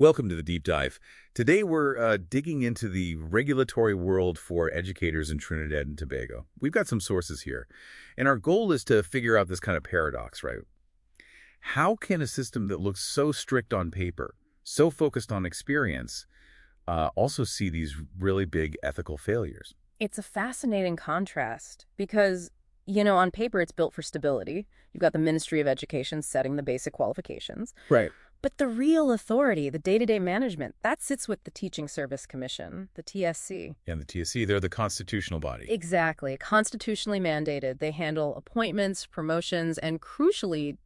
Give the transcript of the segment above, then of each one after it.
Welcome to the Deep Dive. Today we're digging into the regulatory world for educators in Trinidad and Tobago. We've got some sources here, and our goal is to figure out this kind of paradox, right? How can a system that looks so strict on paper, so focused on experience, also see these really big ethical failures? It's a fascinating contrast because, on paper it's built for stability. You've got the Ministry of Education setting the basic qualifications. Right. But the real authority, the day-to-day management, that sits with the Teaching Service Commission, the TSC. And the TSC, they're the constitutional body. Exactly. Constitutionally mandated. They handle appointments, promotions, and crucially,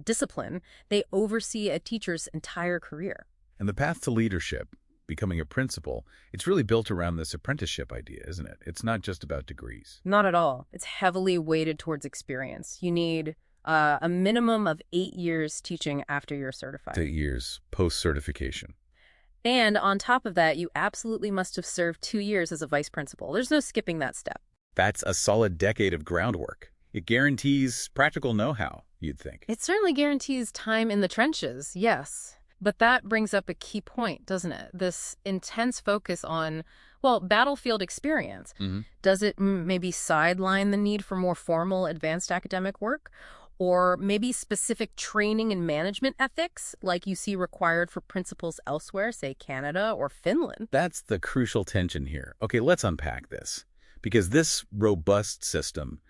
discipline. They oversee a teacher's entire career. And the path to leadership, becoming a principal, it's really built around this apprenticeship idea, isn't it? It's not just about degrees. Not at all. It's heavily weighted towards experience. You need a minimum of 8 years teaching after you're certified. 8 years post-certification. And on top of that, you absolutely must have served 2 years as a vice principal. There's no skipping that step. That's a solid decade of groundwork. It guarantees practical know-how, you'd think. It certainly guarantees time in the trenches, yes. But that brings up a key point, doesn't it? This intense focus on, battlefield experience. Does it maybe sideline the need for more formal advanced academic work? Or maybe specific training and management ethics, like you see required for principals elsewhere, say Canada or Finland? That's the crucial tension here. Okay, let's unpack this. Because this robust system,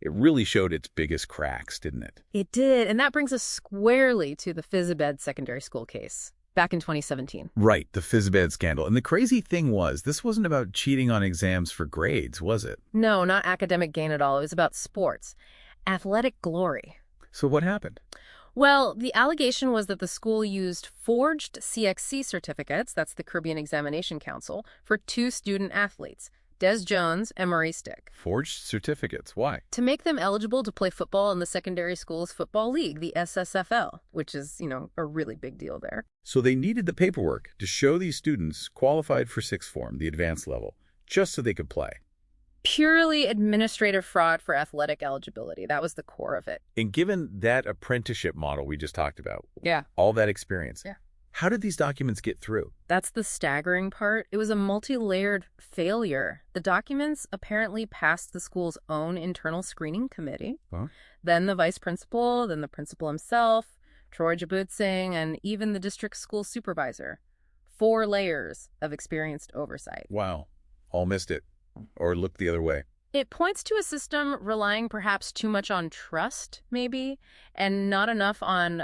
it really showed its biggest cracks, didn't it? It did, and that brings us squarely to the phys ed secondary school case back in 2017. Right, the phys ed scandal. And the crazy thing was, this wasn't about cheating on exams for grades, was it? No, not academic gain at all. It was about sports. Athletic glory. So what happened? Well, the allegation was that the school used forged CXC certificates, that's the Caribbean Examination Council, for 2 student athletes, Des Jones and Maurice Dick. Forged certificates. Why? To make them eligible to play football in the secondary school's football league, the SSFL, which is, a really big deal there. So they needed the paperwork to show these students qualified for sixth form, the advanced level, just so they could play. Purely administrative fraud for athletic eligibility. That was the core of it. And given that apprenticeship model we just talked about, Yeah. all that experience, Yeah. how did these documents get through? That's the staggering part. It was a multi-layered failure. The documents apparently passed the school's own internal screening committee, then the vice principal, then the principal himself, Troy Jabutsing, and even the district school supervisor. 4 layers of experienced oversight. Wow. All missed it. Or looked the other way. It points to a system relying perhaps too much on trust, maybe, and not enough on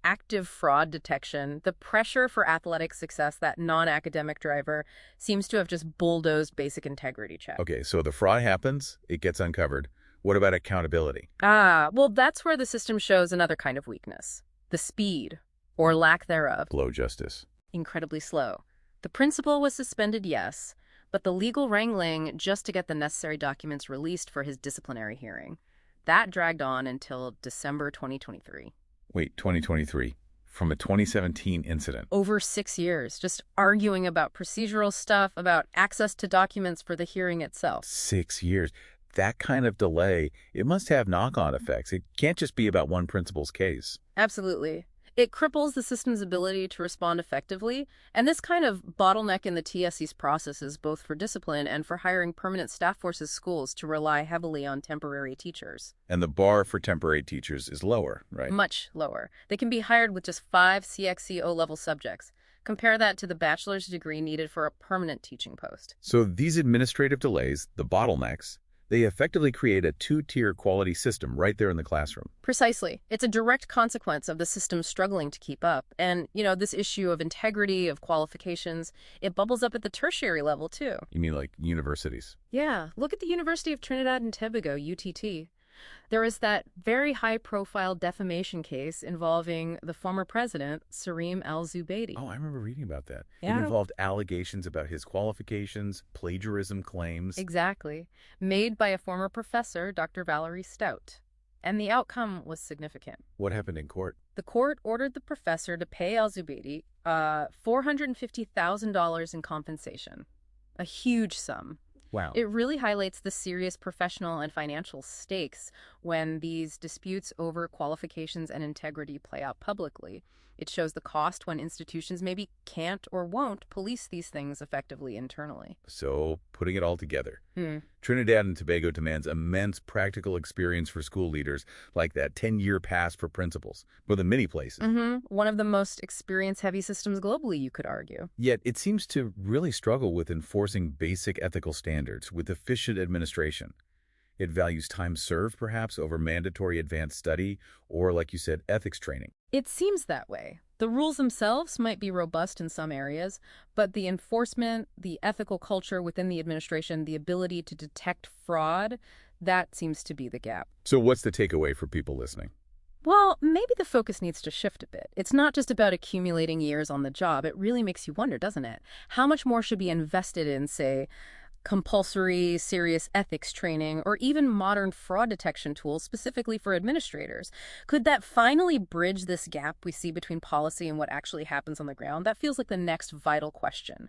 active fraud detection. The pressure for athletic success, that non-academic driver, seems to have just bulldozed basic integrity checks. Okay, so the fraud happens, it gets uncovered. What about accountability? That's where the system shows another kind of weakness. The speed, or lack thereof. Slow justice. Incredibly slow. The principal was suspended, yes, but the legal wrangling just to get the necessary documents released for his disciplinary hearing, that dragged on until December 2023. Wait, 2023? From a 2017 incident? Over 6 years, just arguing about procedural stuff, about access to documents for the hearing itself. 6 years. That kind of delay, it must have knock-on effects. It can't just be about one principal's case. Absolutely. It cripples the system's ability to respond effectively, and this kind of bottleneck in the TSC's processes, both for discipline and for hiring permanent staff forces schools to rely heavily on temporary teachers. And the bar for temporary teachers is lower, right? Much lower. They can be hired with just 5 CXC O-level subjects. Compare that to the bachelor's degree needed for a permanent teaching post. So these administrative delays, the bottlenecks, they effectively create a 2-tier quality system right there in the classroom. Precisely. It's a direct consequence of the system struggling to keep up. And, this issue of integrity, of qualifications, it bubbles up at the tertiary level, too. You mean like universities? Yeah. Look at the University of Trinidad and Tobago, UTT. There is that very high-profile defamation case involving the former president, Sarim al-Zubaydi. Oh, I remember reading about that. Yeah. It involved allegations about his qualifications, plagiarism claims. Exactly. Made by a former professor, Dr. Valerie Stout. And the outcome was significant. What happened in court? The court ordered the professor to pay al-Zubaydi $450,000 in compensation. A huge sum. Wow. It really highlights the serious professional and financial stakes when these disputes over qualifications and integrity play out publicly. It shows the cost when institutions maybe can't or won't police these things effectively internally. So, putting it all together, Hmm. Trinidad and Tobago demands immense practical experience for school leaders, like that 10-year pass for principals, more than many places. One of the most experience-heavy systems globally, you could argue. Yet, it seems to really struggle with enforcing basic ethical standards with efficient administration. It values time served, perhaps, over mandatory advanced study or, like you said, ethics training. It seems that way. The rules themselves might be robust in some areas, but the enforcement, the ethical culture within the administration, the ability to detect fraud, that seems to be the gap. So what's the takeaway for people listening? Well, maybe the focus needs to shift a bit. It's not just about accumulating years on the job. It really makes you wonder, doesn't it? How much more should be invested in, say, compulsory, serious ethics training, or even modern fraud detection tools specifically for administrators? Could that finally bridge this gap we see between policy and what actually happens on the ground? That feels like the next vital question.